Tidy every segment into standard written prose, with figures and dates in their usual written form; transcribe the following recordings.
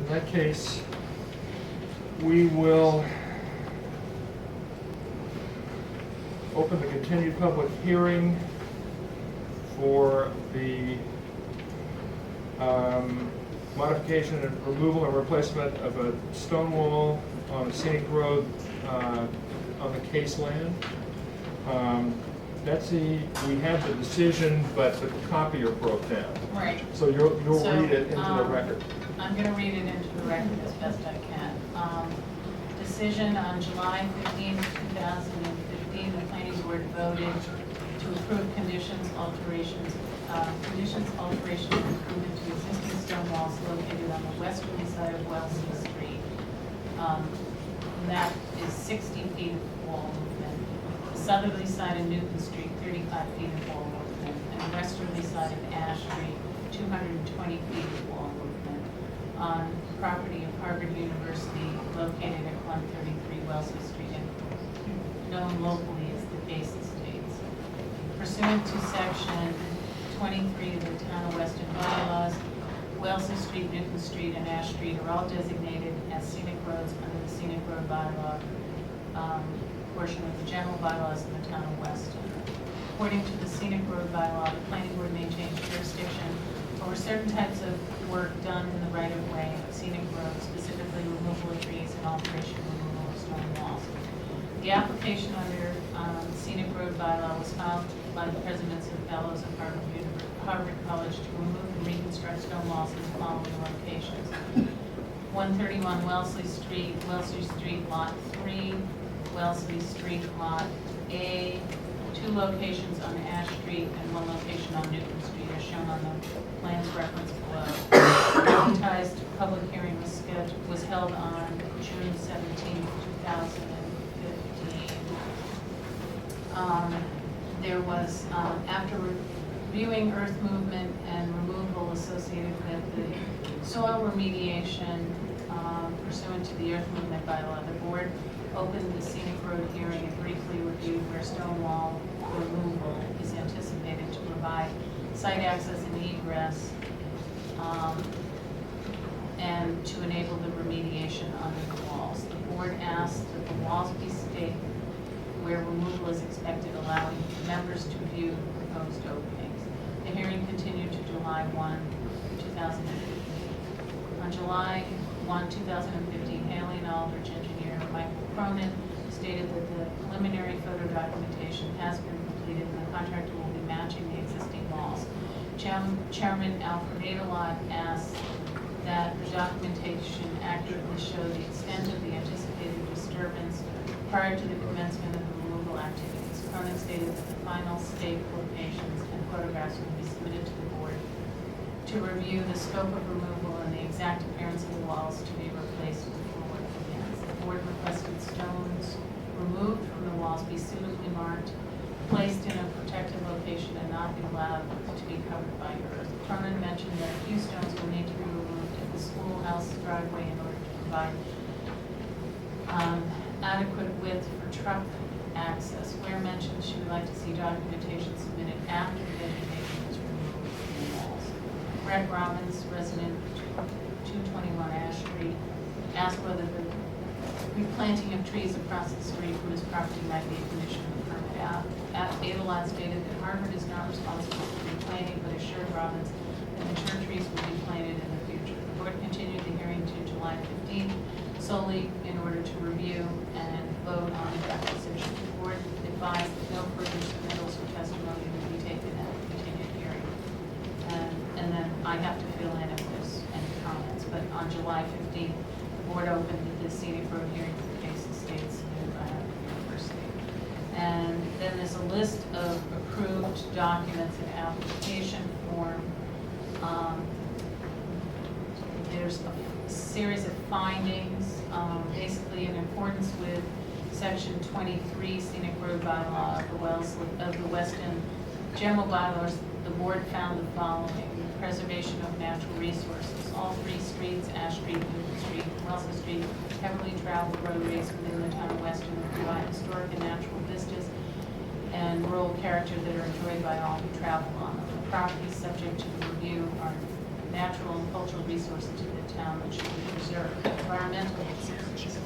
In that case, we will open the continued public hearing for the modification and removal and replacement of a stone wall on a scenic road on the case land. Betsy, we have the decision, but the copier broke down. Right. So you'll So, read it into the record. I'm going to read it into the record as best I can. Decision on July 15, 2015, the planning board voted to approve conditions, alterations, improvement to existing stone walls located on the westerly side of Wellesley Street. And that is 60 feet of wall movement. The southerly side of Newton Street, 35 feet of wall movement, and the westerly side of Ash Street, 220 feet of wall movement on property of Harvard University located at 133 Wellesley Street and known locally as the Case Estates. Pursuant to section 23 of the Town of Weston Bylaws, Wellesley Street, Newton Street, and Ash Street are all designated as scenic roads under the Scenic Road Bylaw portion of the general bylaws in the Town of Weston. According to the Scenic Road Bylaw, the planning board maintains jurisdiction over certain types of work done in the right-of-way of scenic roads, specifically removal of trees and alteration and removal of stone walls. The application under Scenic Road Bylaw was filed by the presidents and fellows of Harvard College to remove and reconstruct stone walls in the following locations: 131 Wellesley Street, Lot 3, Wellesley Street, Lot A, 2 locations on Ash Street, and 1 location on Newton Street, as shown on the plans referenced below. Advertised public hearing was held on June 17, 2015. There was, after reviewing earth movement and removal associated with the soil remediation pursuant to the earth movement bylaw, the board opened the scenic road hearing and briefly reviewed where stone wall removal is anticipated to provide site access and egress and to enable the remediation under the walls. The board asked that the walls be staked where removal is expected, allowing members to view the proposed openings. The hearing continued to July 1, 2015. On July 1, 2015, Haley and Aldrich engineer Michael Cronin stated that the preliminary photo documentation has been completed and the contractor will be matching the existing walls. Chairman Alfred Adelot asked that the documentation accurately show the extent of the anticipated disturbance prior to the commencement of the removal activities. Cronin stated that the final stake locations and photographs will be submitted to the board to review the scope of removal and the exact appearance of the walls to be replaced with forward plans. The board requested stones removed from the walls be suitably marked, placed in a protected location, and not be allowed to be covered by earth. Cronin mentioned that a few stones will need to be removed at the schoolhouse driveway in order to provide adequate width for truck access. Where mentioned, she would like to see documentation submitted after the vegetation is removed from the walls. Brett Robbins, resident 221 Ash Street, asked whether the replanting of trees across the street from his property might be a condition of the permit. Adelot stated that Harvard is not responsible for replanting, but assured Robbins that mature trees will be planted in the future. The board continued the hearing to July 15th solely in order to review and vote on the acquisition. The board advised that no further submittals or testimony would be taken at the continued hearing. And then I have to fill in if there's any comments. But on July 15th, the board opened the scenic road hearing for the Case Estates by Harvard University. And then there's a list of approved documents and application form. There's a series of findings, basically in accordance with Section 23 Scenic Road Bylaw of the Weston General Bylaws. The board found the following: preservation of natural resources. All 3 streets, Ash Street, Newton Street, Wellesley Street, heavily traveled roadways within the Town of Weston provide historic and natural vistas and rural character that are enjoyed by all who travel on them. The properties subject to the review are natural and cultural resources to the town that should be environmental uses.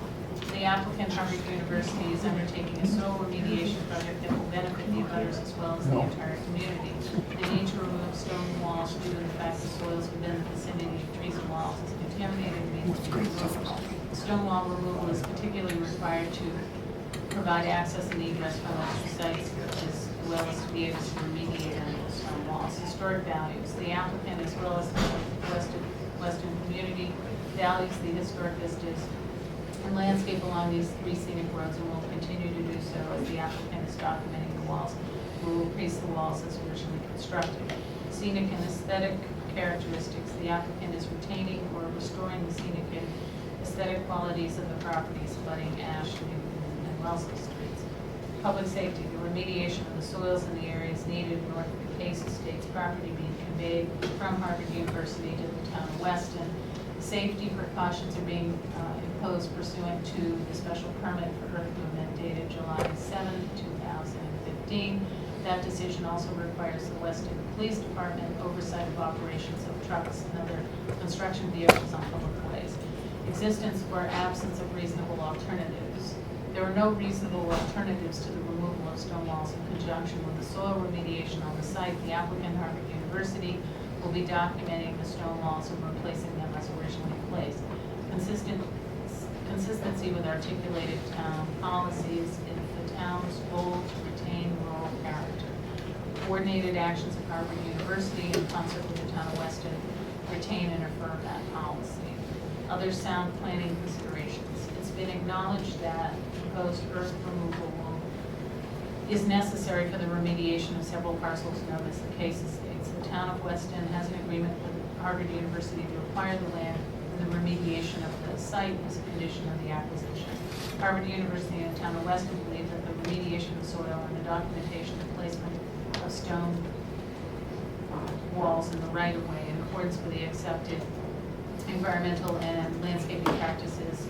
The applicant, Harvard University, is undertaking a soil remediation project that will benefit the abutters as well as the entire community. They need to remove stone walls due to the fact the soils within the vicinity of trees and walls is contaminated and needs to be removed. Stone wall removal is particularly required to provide access and egress from those sites as well as to be able to remediate any of the stone walls. Historic values. The applicant as well as the Weston community values the historic vistas and landscape along these three scenic roads and will continue to do so as the applicant is documenting the walls. Will increase the walls as originally constructed. Scenic and aesthetic characteristics. The applicant is retaining or restoring the scenic and aesthetic qualities of the properties abutting Ash, Newton, and Wellesley streets. Public safety. The remediation of the soils in the areas needed north of the Case Estates property being conveyed from Harvard University to the town of Weston. Safety precautions are being imposed pursuant to the special permit for earth movement dated July 7, 2015. That decision also requires the Weston Police Department oversight of operations of trucks and other construction vehicles on public ways. Existence or absence of reasonable alternatives. There are no reasonable alternatives to the removal of stone walls in conjunction with the soil remediation on the site. The applicant, Harvard University, will be documenting the stone walls and replacing them as originally placed. Consistency with articulated town policies is the town's goal to retain rural character. Coordinated actions of Harvard University in concert with the town of Weston retain and affirm that policy. Other sound planning considerations. It's been acknowledged that proposed earth removal is necessary for the remediation of several parcels known as the Case Estates. The town of Weston has an agreement with Harvard University to acquire the land for the remediation of the site as a condition of the acquisition. Harvard University and the town of Weston believe that the remediation of soil and the documentation and placement of stone walls in the right-of-way in accordance with the accepted environmental and landscaping practices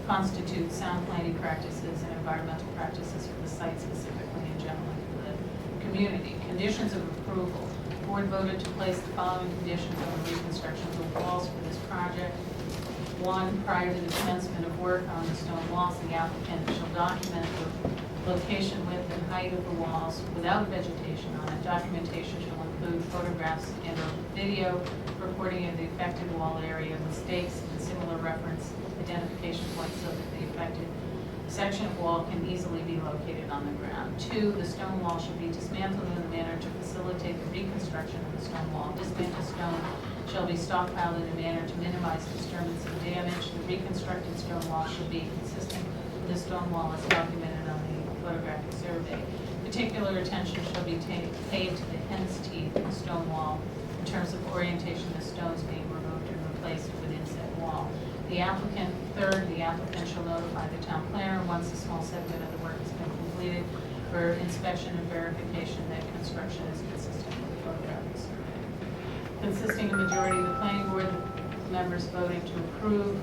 constitute sound planning practices and environmental practices for the site specifically and generally for the community. Conditions of approval. The board voted to place the following conditions on the reconstruction of the walls for this project. 1, prior to the commencement of work on the stone walls, the applicant shall document the location, width, and height of the walls without vegetation on it. Documentation shall include photographs and or video recording of the affected wall area with stakes and similar reference identification points so that the affected section of wall can easily be located on the ground. 2, the stone wall should be dismantled in a manner to facilitate the reconstruction of the stone wall. Dismantled stone shall be stockpiled in a manner to minimize disturbance and damage. The reconstructed stone wall should be consistent with the stone wall as documented on the photographic survey. Particular attention shall be paid to the hen's teeth in the stone wall in terms of orientation of the stones being removed and replaced within said wall. The applicant, 3rd, the applicant shall notify the town planner once a small segment of the work has been completed for inspection and verification that construction is consistent with the photographic survey. Consisting of majority of the planning board members voting to approve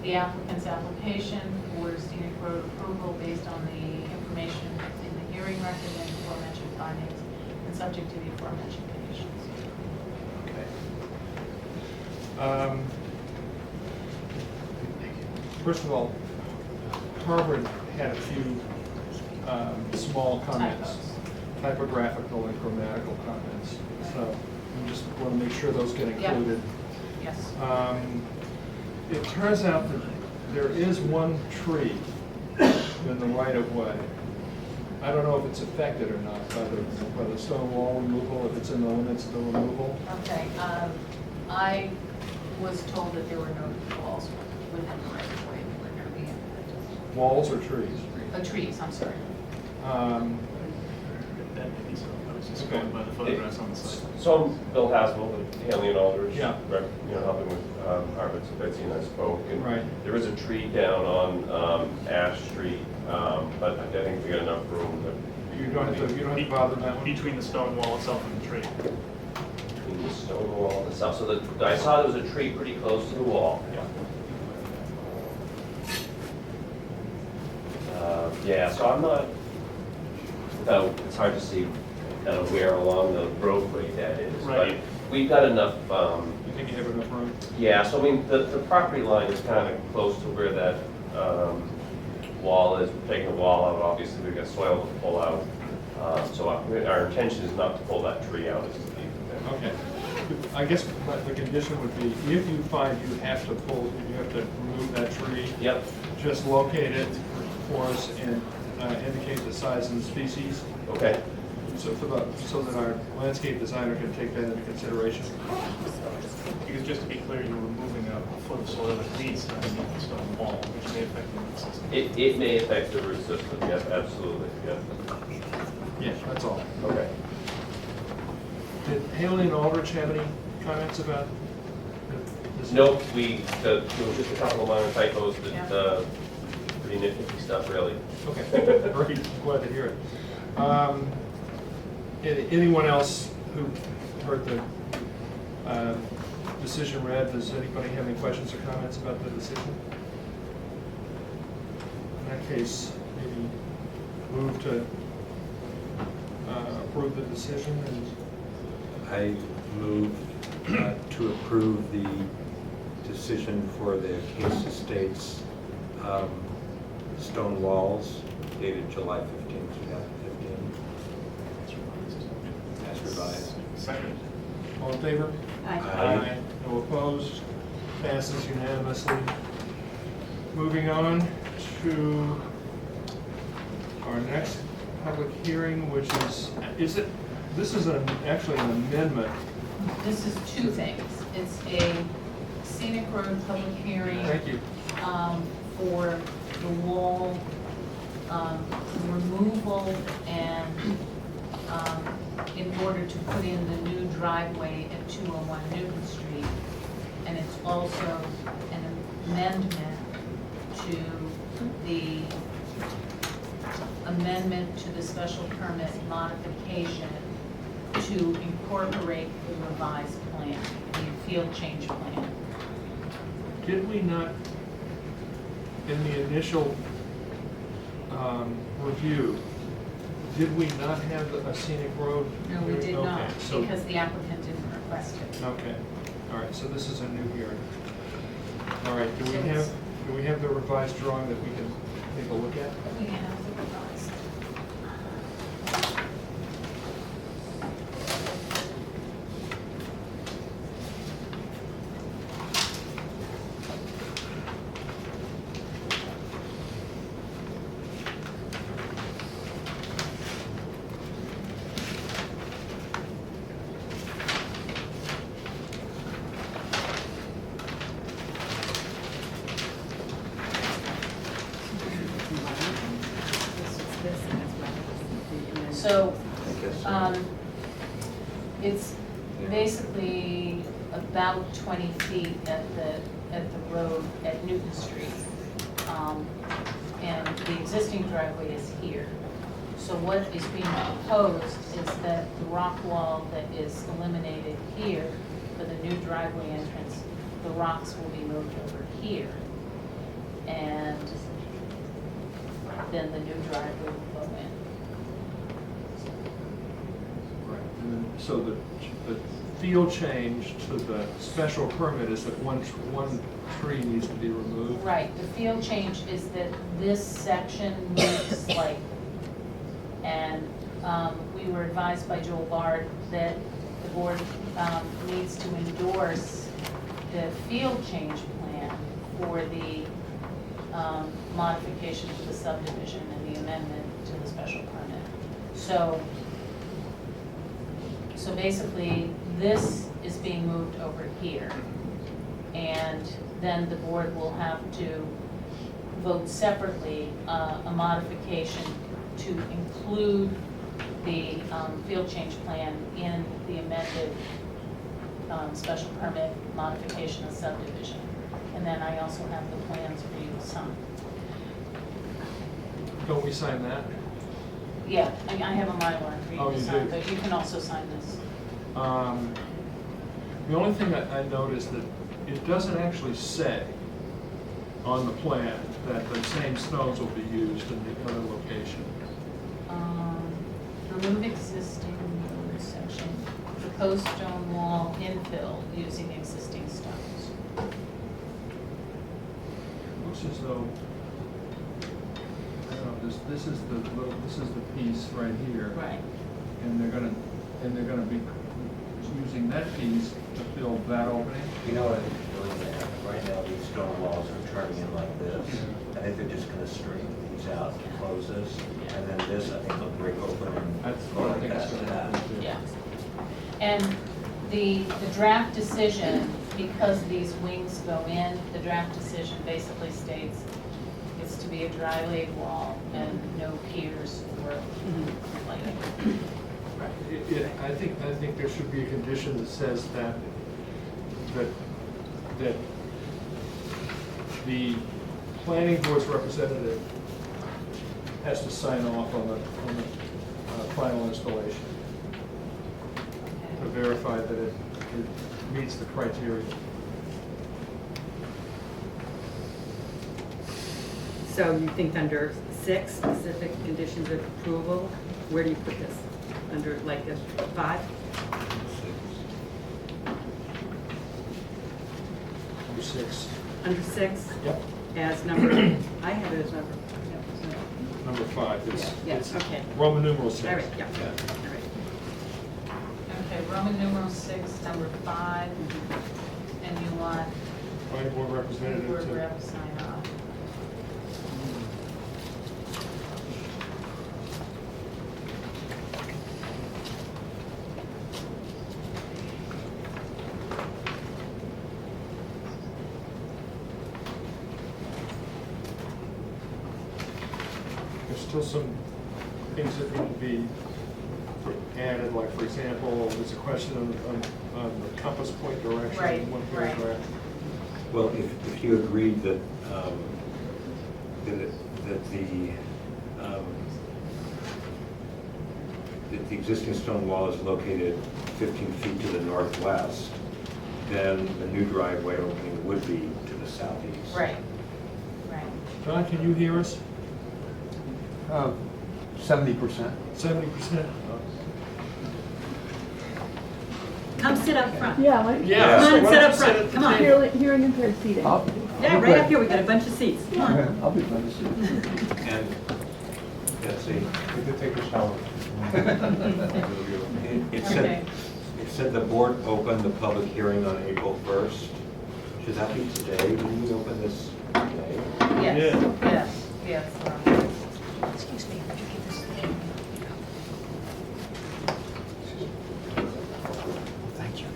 the applicant's application for scenic road approval based on the information in the hearing record and aforementioned findings and subject to the aforementioned conditions. Okay. First of all, Harvard had a few small comments, typographical and grammatical comments. So we just want to make sure those get included. Yes. It turns out that there is one tree in the right-of-way. I don't know if it's affected or not by the stone wall removal, if it's in the limits of the removal. Okay, I was told that there were no walls within the right of way that were going to be impacted. Walls or trees? Trees, I'm sorry. That may be so. I was just Okay. going by the photographs on the site. So Bill Haswell, with Haley and Aldridge, Yeah. helping with Harvard, so Betsy and I spoke. And Right. there is a tree down on Ash Street, but I think we got enough room to. You don't have to bother that one? Between the stone wall itself and the tree. Between the stone wall and stuff. So I saw there was a tree pretty close to the wall. Yeah, so I'm not, it's hard to see kind of where along the roadway that is. Right. But we've got enough, You think you have enough room? yeah, so I mean, the property line is kind of close to where that wall is. We're taking the wall out, obviously, we've got soil to pull out. So our intention is not to pull that tree out, it's to leave it there. Okay. I guess the condition would be, if you find you have to remove that tree, Yep, just locate it for us and indicate the size and the species, okay. so that our landscape designer can take that into consideration. Because just to be clear, you're removing a foot of soil at least underneath the stone wall, which may affect the root system. It may affect the root system, yes, absolutely, yes. Yeah, that's all. Okay. Did Haley and Aldrich have any comments about this? Nope, there was just a couple of minor typos that, pretty nitpicky stuff, really. Okay, great, glad to hear it. Anyone else who heard the decision read, does anybody have any questions or comments about the decision? In that case, maybe move to approve the decision and I move to approve the decision for the Case Estates stone walls dated July 15, 2015, as revised. Second. all in favor? Aye. No opposed? Passes unanimously. Moving on to our next public hearing, which this is actually an amendment. This is two things. It's a scenic road public hearing. Thank you. For the wall removal and in order to put in the new driveway at 201 Newton Street. And it's also an amendment to the amendment to the special permit modification to incorporate the revised plan, the field change plan. Did we not, in the initial review, did we not have a scenic road? No, we did not, Okay, so- because the applicant didn't request it. Okay, all right, so this is a new hearing. All right, do So we have the revised drawing that we can take a look at? We have the revised. So, I guess. it's basically about 20 feet at the road at Newton Street. And the existing driveway is here. So what is being proposed is that the rock wall that is eliminated here for the new driveway entrance, the rocks will be moved over here. And then the new driveway will go in. Right. And then, so the field change to the special permit is that one tree needs to be removed? Right, the field change is that this section moves slightly. And we were advised by Joel Bard that the board needs to endorse the field change plan for the modification to the subdivision and the amendment to the special permit. So basically, this is being moved over here. And then the board will have to vote separately a modification to include the field change plan in the amended special permit modification of subdivision. And then I also have the plans for you to sign. Don't we sign that? Yeah, I have a Mylar for Oh, you to you sign, do? but you can also sign this. The only thing I noticed that it doesn't actually say on the plan that the same stones will be used in the other location. Remove existing road section. proposed stone wall infill using existing stones. Looks as though, I don't know, this is the piece right here. Right. And they're gonna be using that piece to fill that opening. You know what I think is really gonna happen? Right now, these stone walls are turning in like this. I think they're just gonna straighten these out and close this. And then this, I think they'll break open and That's go what I like think it's that to gonna that. happen. Yeah. And the draft decision, because these wings go in, the draft decision basically states it's to be a dry laid wall and no piers or lighting. I think there should be a condition that says that the planning board's representative has to sign off on the final installation to verify that it meets the criteria. So you think under 6, specific conditions of approval, where do you put this? Under like a 5? Number 6. Under 6? Yep. As number, I have it as number. Number 5. Yeah, It's okay. Roman numeral 6. All right, yeah, all right. Okay, Roman numeral 6, number 5, and you want Planning board the representative board to. rep to sign off. There's still some things that need to be added, like, for example, there's a question on the compass point direction Right, in one right. paragraph. Well, if you agreed that, that the existing stone wall is located 15 feet to the northwest, then the new driveway opening would be to the southeast. Right, right. John, can you hear us? 70%. 70%? Come sit up front. Yeah, like, Yeah. Come on, why sit don't up you front. at the Come on. table? hearing impaired seating. I'll Yeah, be right up glad- here, we got a bunch of seats. Come on. I'll be glad to see it. And, Betsy, We could take a shower. it Okay. said the board opened the public hearing on April 1st. Should that be today? Didn't we open this today? Yes, Yeah. yes. Excuse me, would you give this to him? Thank you.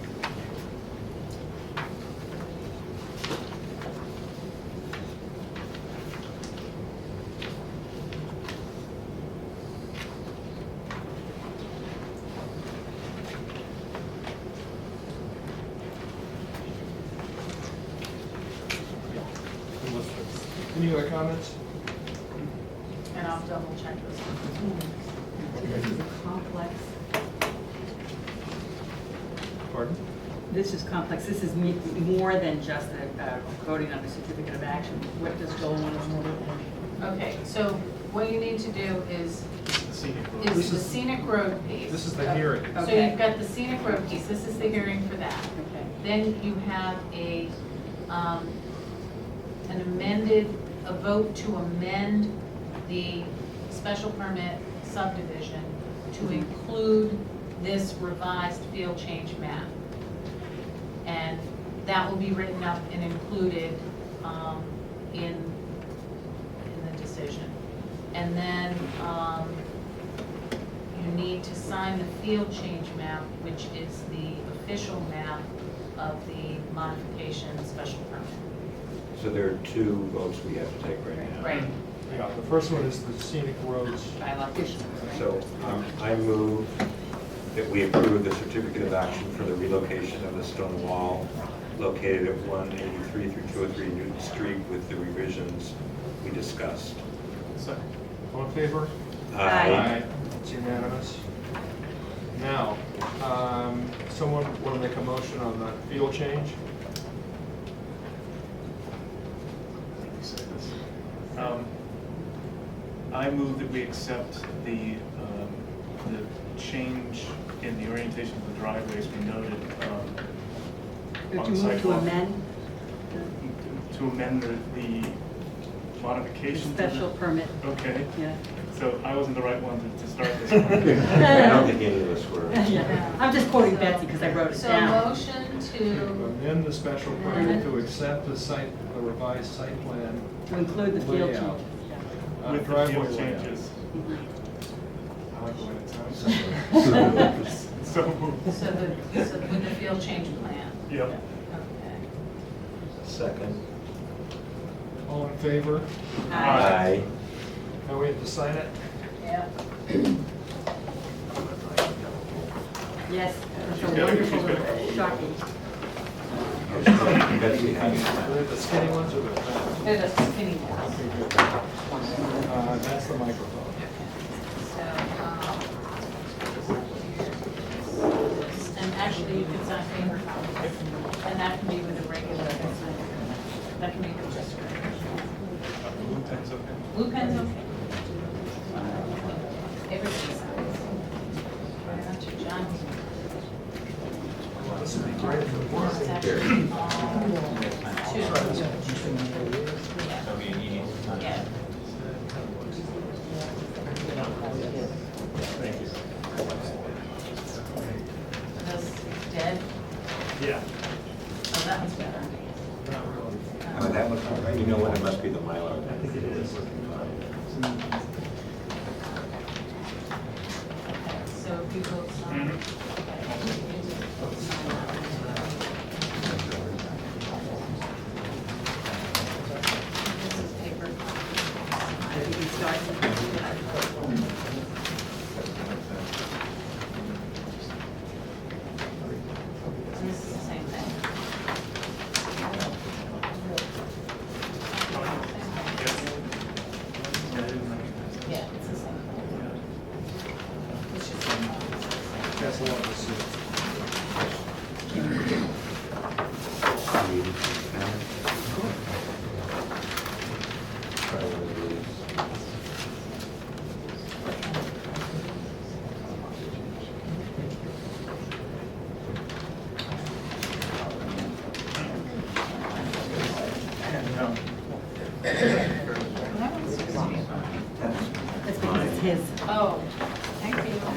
Any other comments? And I'll double check this one. This is a complex, Pardon? this is complex, this is more than just a voting on a certificate of action. What does go on a little bit more? Okay, so what you need to do is The scenic road. This the is- scenic road piece. This is the hearing. So Okay. you've got the scenic road piece, this is the hearing for that. Okay. Then you have an amended, a vote to amend the special permit subdivision to include this revised field change map. And that will be written up and included in the decision. And then you need to sign the field change map, which is the official map of the modification special permit. So there are 2 votes we have to take right now. Right. Yeah, the first one is the scenic roads. So I move that we approve the certificate of action for the relocation of the stone wall located at 183 through 203 Newton Street with the revisions we discussed. Second. All in favor? Aye. It's unanimous. Now, someone want to make a motion on the field change? You said this. I move that we accept the change in the orientation of the driveways, we noted Would on you the move to sidewalk. amend To amend the the modification. to the- special permit? Okay, Yeah. so I wasn't the right one to start this I one. don't think any of us were. Yeah. I'm just quoting Betsy because I wrote it So down. motion To to, amend the special permit to accept the revised site plan To include the field layout. changes. With the driveway field layout. changes. Mhm. I like the way it sounds. So moved. so with the field change plan. Yep. Okay. Second. All in favor? Aye. Now we have to sign it? Yep. Yes, it's a She's got it, wonderful, she's got it. shocking. Betsy has it. Are they the skinny ones or the fat? They're the skinny ones. Okay, good. That's the microphone. So, and actually, you can sign paper copies, and that can be with a regular, that can be with just a regular. Blue pen's okay. Blue pen's okay. Everybody signs. Very much a John. This would be great if it worked. It's actually all two. Yeah. Yeah. Thank you. Are those dead? Yeah. Oh, that one's better. Oh, that looks all right. You know what, it must be the Mylar. I think it is. Okay, so if you both sign. This is paper. You can start. And this is the same thing. Yeah, it's the same thing. It's just. That's a lot of soup. That one's supposed to be fine. That's because it's his. Oh, thank you. All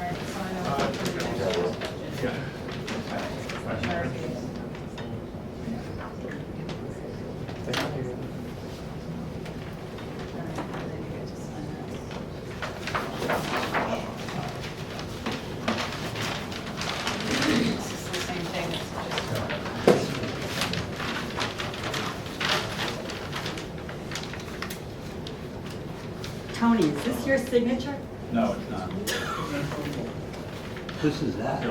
right, sign over for the next year's budget. Sharpies. All right, and then you get to sign this. This is the same thing, it's Tony, is this your signature? No, it's not. This is that.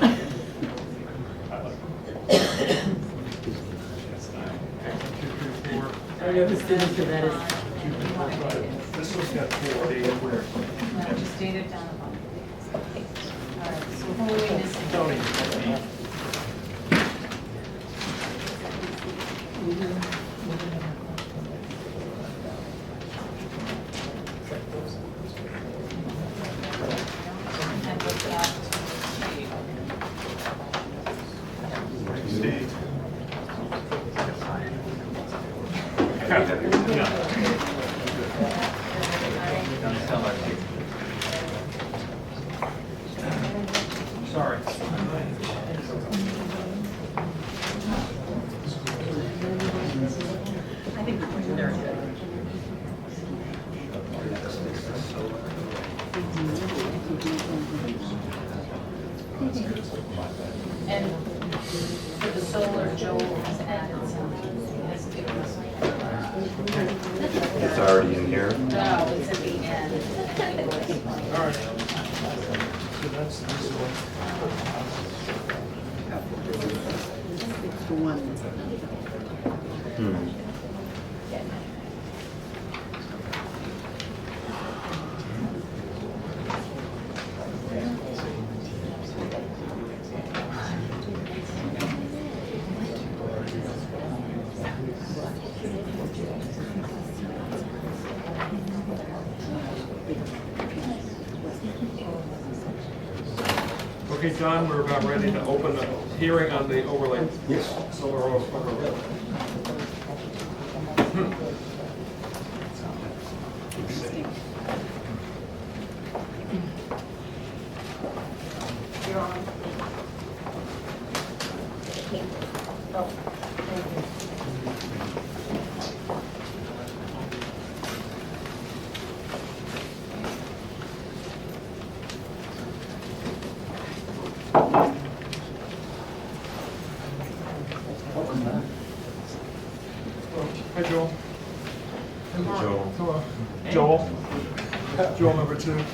I don't know whose signature that is. This one's got 4 days where. No, just date it down the bottom. All right, so who are we missing? Tony. And look out to Steve. Steve. Sorry. I think we're very good. And for the solar, Joel has added something, he has given us. It's already in here. No, it's at the end. All right. So that's this one. It's the one. Hmm. Because Okay, Don, we're about ready to open the hearing on the overlay. Yes. Solar overlay. You're on. Oh, thank you. Welcome back. Hi, Joel. Joel. Hello. Joel. Joel number 2. It's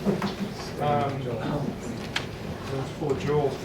full of Joels.